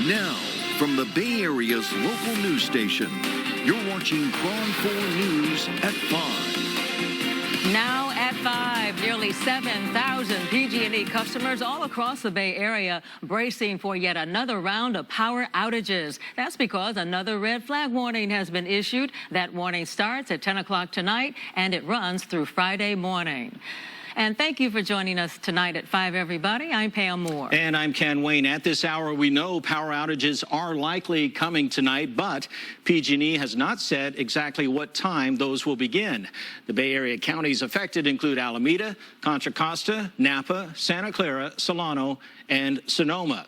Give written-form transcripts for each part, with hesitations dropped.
Now, from the Bay Area's local news station, you're watching KRON 4 News at 5. Now at 5, nearly 7,000 PG&E customers all across the Bay Area bracing for yet another round of power outages. That's because another red flag warning has been issued. That warning starts at 10 o'clock tonight, and it runs through Friday morning. And thank you for joining us tonight at 5, everybody. I'm Pam Moore. And I'm Ken Wayne. At this hour, we know power outages are likely coming tonight, but PG&E has not said exactly what time those will begin. The Bay Area counties affected include Alameda, Contra Costa, Napa, Santa Clara, Solano, and Sonoma.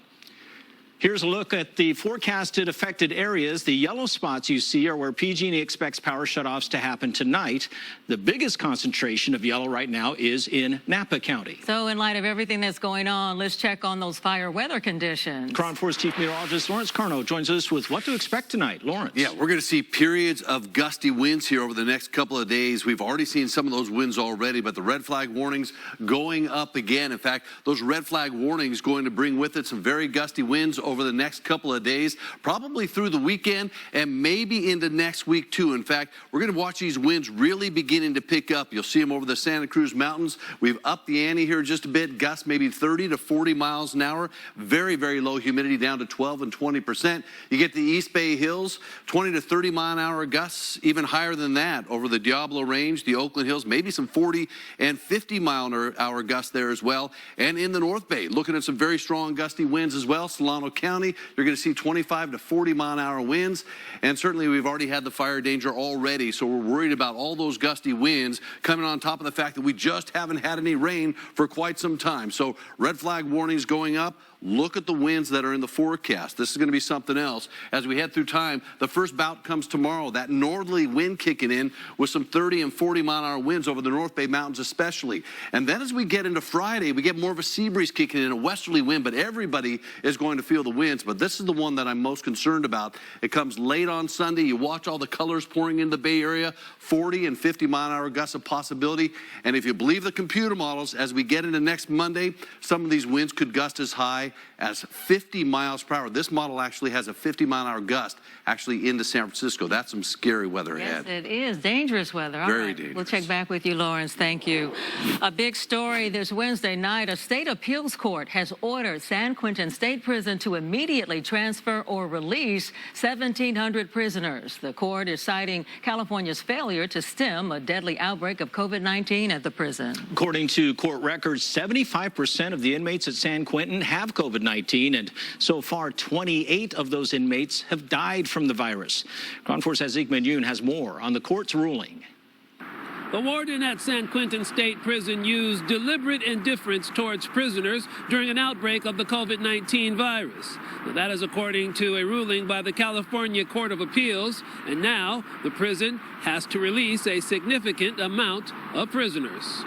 Here's a look at the forecasted affected areas. The yellow spots you see are where PG&E expects power shutoffs to happen tonight. The biggest concentration of yellow right now is in Napa County. So in light of everything that's going on, let's check on those fire weather conditions. KRON 4's Chief Meteorologist Lawrence Karnow joins us with what to expect tonight. Lawrence. Yeah, we're going to see periods of gusty winds here over the next couple of days. We've already seen some of those winds already, but the red flag warnings going up again. In fact, those red flag warnings going to bring with it some very gusty winds over the next couple of days, probably through the weekend and maybe into next week too. In fact, we're going to watch these winds really beginning to pick up. You'll see them over the Santa Cruz Mountains. We've upped the ante here just a bit. Gusts maybe 30 to 40 miles an hour. Very, very low humidity down to 12 and 20%. You get the East Bay Hills, 20 to 30 mile an hour gusts, even higher than that over the Diablo Range, the Oakland Hills, maybe some 40 and 50 mile an hour gusts there as well. And in the North Bay, looking at some very strong gusty winds as well. Solano County, you're going to see 25 to 40 mile an hour winds. And certainly we've already had the fire danger already, so we're worried about all those gusty winds coming on top of the fact that we just haven't had any rain for quite some time. So red flag warnings going up. Look at the winds that are in the forecast. This is going to be something else. As we head through time, the first bout comes tomorrow. That northerly wind kicking in with some 30 and 40 mile an hour winds over the North Bay Mountains especially. And then as we get into Friday, we get more of a sea breeze kicking in, a westerly wind, but everybody is going to feel the winds. But this is the one that I'm most concerned about. It comes late on Sunday. You watch all the colors pouring in the Bay Area, 40 and 50 mile an hour gusts of possibility. And if you believe the computer models, as we get into next Monday, some of these winds could gust as high as 50 miles per hour. This model actually has a 50 mile an hour gust actually into San Francisco. That's some scary weather ahead. Yes, it is. Dangerous weather. All Very right. dangerous. We'll check back with you, Lawrence. Thank you. A big story this Wednesday night. A state appeals court has ordered San Quentin State Prison to immediately transfer or release 1,700 prisoners. The court is citing California's failure to stem a deadly outbreak of COVID-19 at the prison. According to court records, 75% of the inmates at San Quentin have COVID-19, and so far 28 of those inmates have died from the virus. KRON 4's Haaziq Madyun has more on the court's ruling. The warden at San Quentin State Prison used deliberate indifference towards prisoners during an outbreak of the COVID-19 virus. Now, that is according to a ruling by the California Court of Appeals, and now the prison has to release a significant amount of prisoners.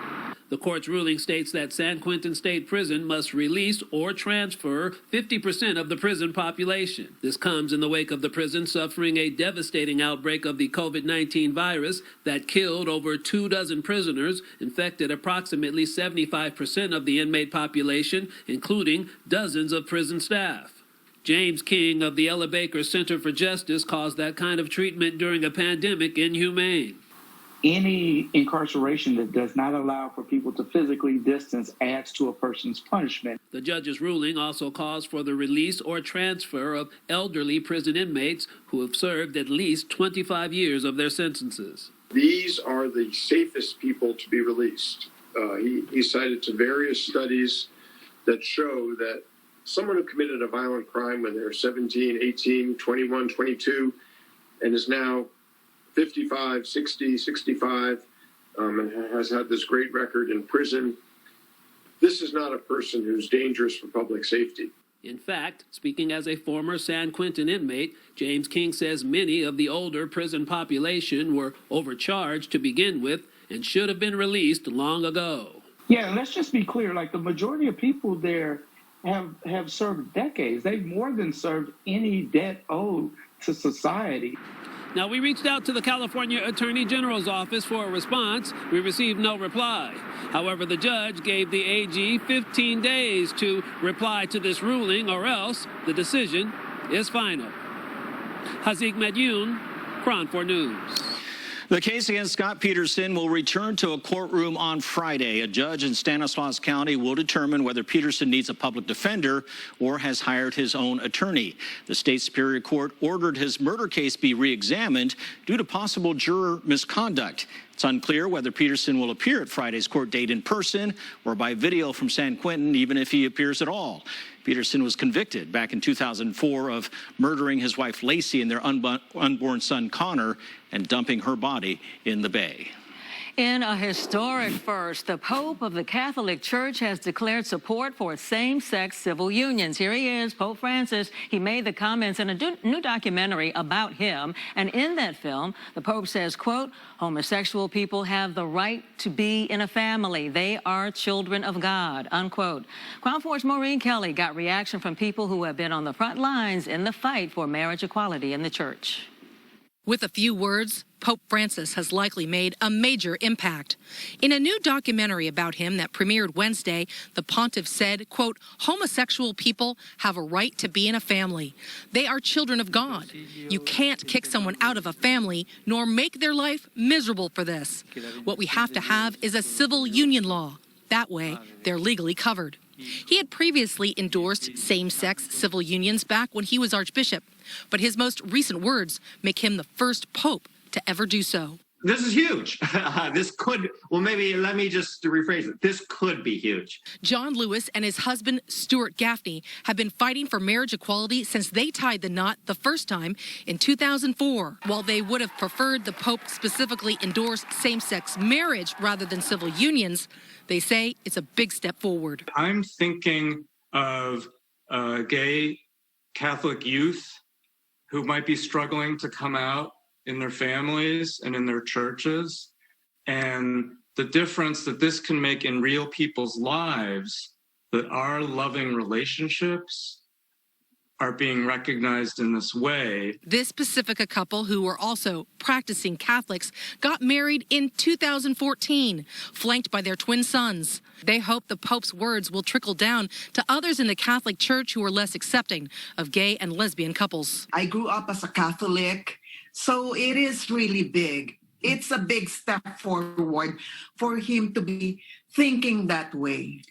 The court's ruling states that San Quentin State Prison must release or transfer 50% of the prison population. This comes in the wake of the prison suffering a devastating outbreak of the COVID-19 virus that killed over 24 prisoners, infected approximately 75% of the inmate population, including dozens of prison staff. James King of the Ella Baker Center for Justice calls that kind of treatment during a pandemic inhumane. Any incarceration that does not allow for people to physically distance adds to a person's punishment. The judge's ruling also calls for the release or transfer of elderly prison inmates who have served at least 25 years of their sentences. These are the safest people to be released. He cited to various studies that show that someone who committed a violent crime when they're 17, 18, 21, 22, and is now 55, 60, 65, and has had this great record in prison. This is not a person who's dangerous for public safety. In fact, speaking as a former San Quentin inmate, James King says many of the older prison population were overcharged to begin with and should have been released long ago. Yeah, and let's just be clear, like the majority of people there have served decades. They've more than served any debt owed to society. Now, we reached out to the California Attorney General's office for a response. We received no reply. However, the judge gave the AG 15 days to reply to this ruling, or else the decision is final. Haaziq Madyun, KRON 4 News. The case against Scott Peterson will return to a courtroom on Friday. A judge in Stanislaus County will determine whether Peterson needs a public defender or has hired his own attorney. The state Superior Court ordered his murder case be re-examined due to possible juror misconduct. It's unclear whether Peterson will appear at Friday's court date in person or by video from San Quentin, even if he appears at all. Peterson was convicted back in 2004 of murdering his wife Lacey and their unborn son Connor and dumping her body in the bay. In a historic first, the Pope of the Catholic Church has declared support for same-sex civil unions. Here he is, Pope Francis. He made the comments in a new documentary about him. And in that film, the Pope says, quote, homosexual people have the right to be in a family. They are children of God, unquote. KRON 4's Maureen Kelly got reaction from people who have been on the front lines in the fight for marriage equality in the church. With a few words, Pope Francis has likely made a major impact. In a new documentary about him that premiered Wednesday, the pontiff said, quote, homosexual people have a right to be in a family. They are children of God. You can't kick someone out of a family nor make their life miserable for this. What we have to have is a civil union law. That way, they're legally covered. He had previously endorsed same-sex civil unions back when he was Archbishop, but his most recent words make him the first pope to ever do so. This is huge. This could, well, maybe let me just rephrase it. This could be huge. John Lewis and his husband, Stuart Gaffney, have been fighting for marriage equality since they tied the knot the first time in 2004. While they would have preferred the Pope specifically endorse same-sex marriage rather than civil unions, they say it's a big step forward. I'm thinking of gay Catholic youth who might be struggling to come out in their families and in their churches, and the difference that this can make in real people's lives, that our loving relationships are being recognized in this way. This Pacifica couple, who were also practicing Catholics, got married in 2014, flanked by their twin sons. They hope the Pope's words will trickle down to others in the Catholic Church who are less accepting of gay and lesbian couples. I grew up as a Catholic, so it is really big. It's a big step forward for him to be thinking that way.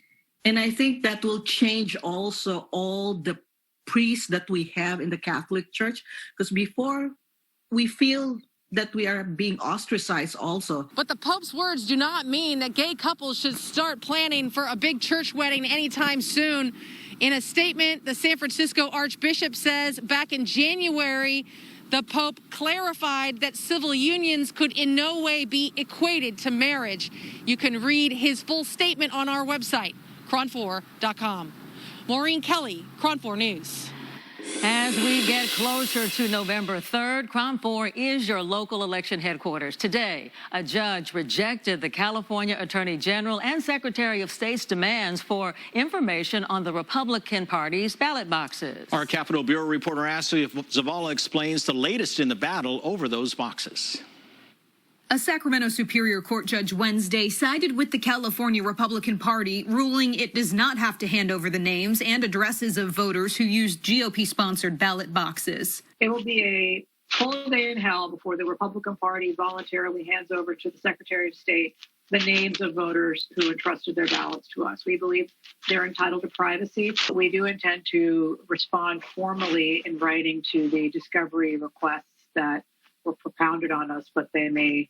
And I think that will change also all the priests that we have in the Catholic Church, because before we feel that we are being ostracized also. But the Pope's words do not mean that gay couples should start planning for a big church wedding anytime soon. In a statement, the San Francisco Archbishop says back in January, the Pope clarified that civil unions could in no way be equated to marriage. You can read his full statement on our website, KRON4.com. Maureen Kelly, KRON 4 News. As we get closer to November 3rd, KRON 4 is your local election headquarters. Today, a judge rejected the California Attorney General and Secretary of State's demands for information on the Republican Party's ballot boxes. Our Capitol Bureau reporter Ashley Zavala explains the latest in the battle over those boxes. A Sacramento Superior Court judge Wednesday sided with the California Republican Party, ruling it does not have to hand over the names and addresses of voters who used GOP-sponsored ballot boxes. It will be a full day in hell before the Republican Party voluntarily hands over to the Secretary of State the names of voters who entrusted their ballots to us. We believe they're entitled to privacy. We do intend to respond formally in writing to the discovery requests that were propounded on us, but they may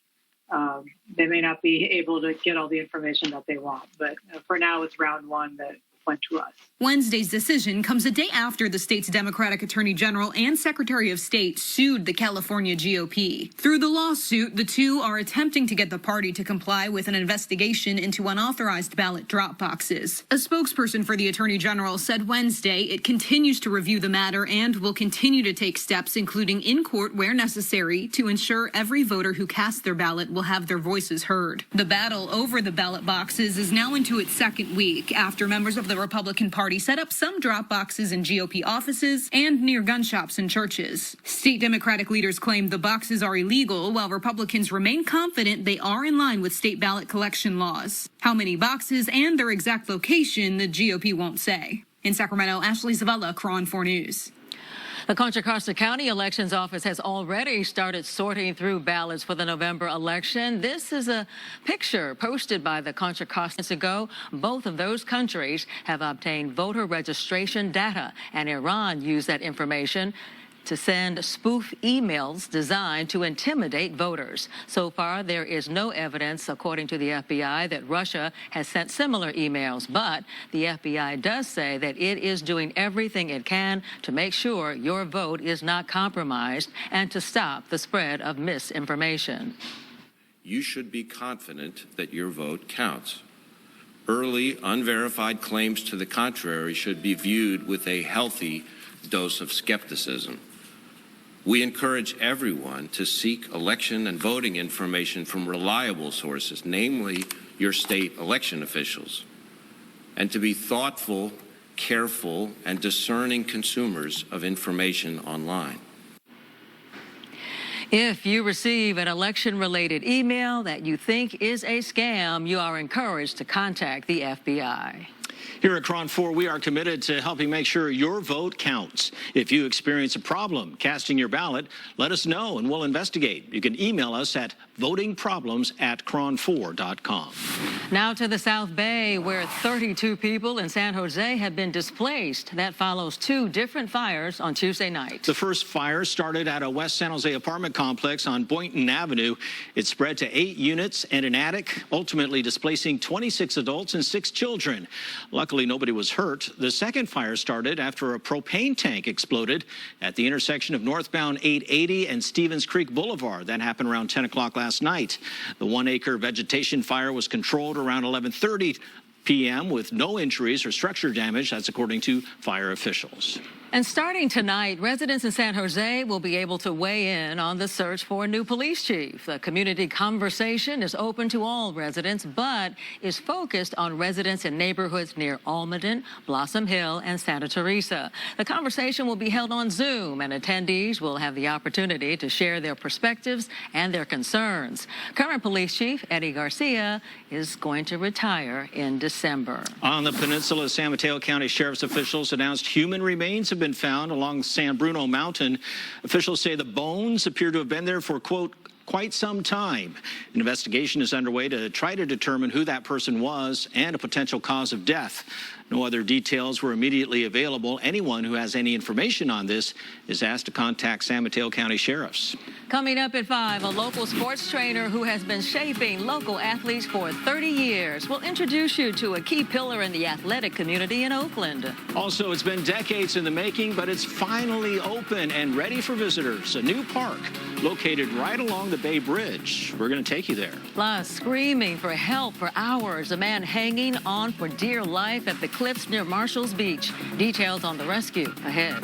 not be able to get all the information that they want. But for now, it's round one that went to us. Wednesday's decision comes a day after the state's Democratic Attorney General and Secretary of State sued the California GOP. Through the lawsuit, the two are attempting to get the party to comply with an investigation into unauthorized ballot drop boxes. A spokesperson for the Attorney General said Wednesday it continues to review the matter and will continue to take steps, including in court where necessary, to ensure every voter who casts their ballot will have their voices heard. The battle over the ballot boxes is now into its second week after members of the Republican Party set up some drop boxes in GOP offices and near gun shops and churches. State Democratic leaders claim the boxes are illegal, while Republicans remain confident they are in line with state ballot collection laws. How many boxes and their exact location, the GOP won't say. In Sacramento, Ashley Zavala, KRON 4 News. The Contra Costa County Elections Office has already started sorting through ballots for the November election. This is a picture posted by the Contra Costa ago. Both of those countries have obtained voter registration data, and Iran used that information to send spoof emails designed to intimidate voters. So far, there is no evidence, according to the FBI, that Russia has sent similar emails, but the FBI does say that it is doing everything it can to make sure your vote is not compromised and to stop the spread of misinformation. You should be confident that your vote counts. Early, unverified claims to the contrary should be viewed with a healthy dose of skepticism. We encourage everyone to seek election and voting information from reliable sources, namely your state election officials, and to be thoughtful, careful, and discerning consumers of information online. If you receive an election-related email that you think is a scam, you are encouraged to contact the FBI. Here at KRON 4, we are committed to helping make sure your vote counts. If you experience a problem casting your ballot, let us know and we'll investigate. You can email us at votingproblems@kron4.com. Now to the South Bay, where 32 people in San Jose have been displaced. That follows two different fires on Tuesday night. The first fire started at a West San Jose apartment complex on Boynton Avenue. It spread to 8 units and an attic, ultimately displacing 26 adults and 6 children. Luckily, nobody was hurt. The second fire started after a propane tank exploded at the intersection of northbound 880 and Stevens Creek Boulevard. That happened around 10 o'clock last night. The 1-acre vegetation fire was controlled around 11:30 p.m. with no injuries or structure damage. That's according to fire officials. And starting tonight, residents in San Jose will be able to weigh in on the search for a new police chief. The community conversation is open to all residents, but is focused on residents in neighborhoods near Almaden, Blossom Hill, and Santa Teresa. The conversation will be held on Zoom, and attendees will have the opportunity to share their perspectives and their concerns. Current police chief Eddie Garcia is going to retire in December. On the peninsula, San Mateo County Sheriff's officials announced human remains have been found along San Bruno Mountain. Officials say the bones appear to have been there for, quote, quite some time. An investigation is underway to try to determine who that person was and a potential cause of death. No other details were immediately available. Anyone who has any information on this is asked to contact San Mateo County Sheriffs. Coming up at 5, a local sports trainer who has been shaping local athletes for 30 years will introduce you to a key pillar in the athletic community in Oakland. Also, it's been decades in the making, but it's finally open and ready for visitors. A new park located right along the Bay Bridge. We're going to take you there. Plus, screaming for help for hours. A man hanging on for dear life at the cliffs near Marshall's Beach. Details on the rescue ahead.